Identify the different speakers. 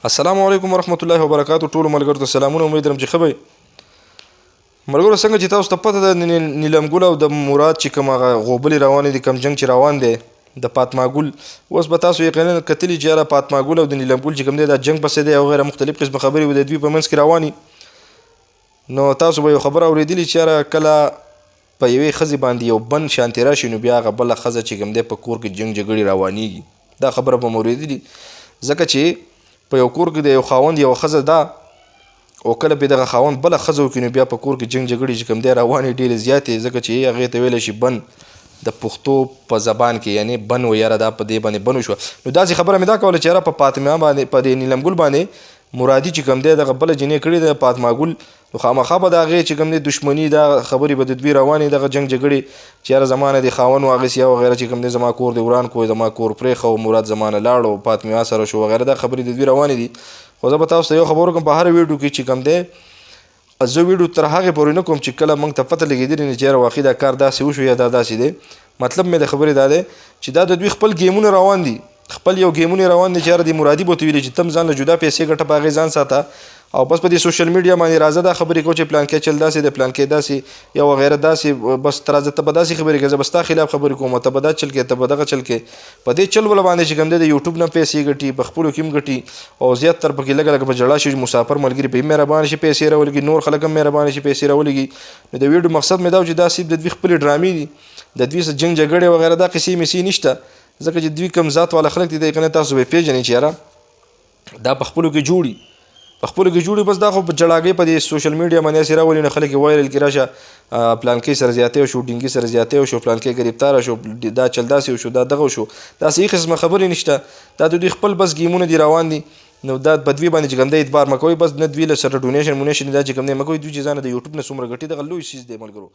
Speaker 1: السلام علیکم ورحمت الله وبرکاتو. ټولو ملګرو ته سلامونه. امید لرم چې ښه به ملګرو. څنګه چې تاسو ته پته ده نیلم ګل او د مراد چې کوم هغه غوبلې روانې دي، کوم جنګ چې روان دی د فاطمه ګل، اوس به تاسو یقینا کتلي چې یاره فاطمه ګل او د نیلم ګل چې کوم دی دا جنګ پسې دی او غیره مختلف قسم خبرې به د دوی په منځ کې رواني. نو تاسو به یو خبره اورېدلې چې یاره کله په یوې ښځې باندې یو بند شانتې راشي نو بیا هغه بله ښځه چې کوم دی په کور کې جنګ جګړې روانېږي. دا خبره به مو اورېدلې ځکه چې په یو کور کې د یو خاوند یوه ښځه ده او کله پې دغه خاوند بله ښځه وکړي نو بیا په کور کې جنګ جګړې چې کوم دی روانې ډېرې زیاتې، ځکه چې هغې ته ویلی شي بن د پښتو په زبان کې، یعنی بن و یاره دا په دې باندې بن وشوه. نو داسې خبره مې دا کوله چې یاره په فاطمه باندې په دې نیلم ګل باندې مرادي چې کوم دی دغه بله جنې کړې ده فاطمه ګل، نو خامخا به د هغې چې کوم دی دشمني دا خبرې به د دوی روانې دغه جنګ جګړې چې یاره زما نه دې خاوند واخیستې او وغیره چې کوم دی زما کور دې وران کړو، زما کور پرېښه او مراد زما نه لاړ او فاطمه سره شو وغیره، دا خبرې د دوی روانې دي. خو زه به تاسو ته یو خبر وکړم په هر ویډیو کې چې کوم دی زه ویډیو تر هغې پورې نه کوم چې کله موږ ته پته لګېدلې نه چې یاره واقعي دا کار داسې وشو یا دا داسې دی. مطلب مې د خبرې دا دی چې دا د دوی خپل ګیمونه روان دي، خپل یو ګیمونه روان دي چې یاره د مرادي به ورته ویلي چې تم ځان له جدا پیسې ګټه په هغې ځان ساته او بس په دې سوشل میډیا باندې راځه دا خبرې کوو چې پلان کې چل داسې دی، پلان کې داسې یا وغیره داسې، بس ته راځه ته به داسې خبرې کوې، زه به ستا خلاف خبرې کوم، ته به دا چل کوې، ته به دغه چل کوې. په دې چل ول باندې چې کوم دی د یوټیوب نه پیسې ګټي، په خپلو کې هم ګټي او زیاتر پکې لږه لږه په جړا شي. مسافر ملګري په هم مهربانه شي پیسې راولګي، نور خلک هم مهربانه شي پیسې راولګي. نو د ویډیو مقصد مې دا و چې دا صرف د دوی خپلې ډرامې دي، د دوی څه جنګ جګړې وغیره دا قصې مېسې نشته، ځکه چې دوی کوم ذات والا خلک دي د یقینا تاسو به پېژنئ چې یاره دا په خپلو کې جوړي، په خپلو کې جوړي. بس دا خو په جړاګۍ په دې سوشل میډیا باندې هسې راولي نو خلک یې وایرل کړي راشه پلانکۍ سره زیاتی وشو، ډینګي سره زیاتی وشو، پلانکۍ ګرفتاره شو، دا چل داسې وشو، دا دغه وشو، داسې هېڅ قسمه خبرې نشته. دا د دوی خپل بس ګیمونه دي روان دي. نو دا په دوی باندې چې کوم دی اعتبار مه کوئ، بس نه دوی له سره ډونیشن مونیشن دا چې کوم دی مه کوئ. دوی چې ځانه د یوټیوب نه څومره ګټي دغه لوی څیز دی ملګرو.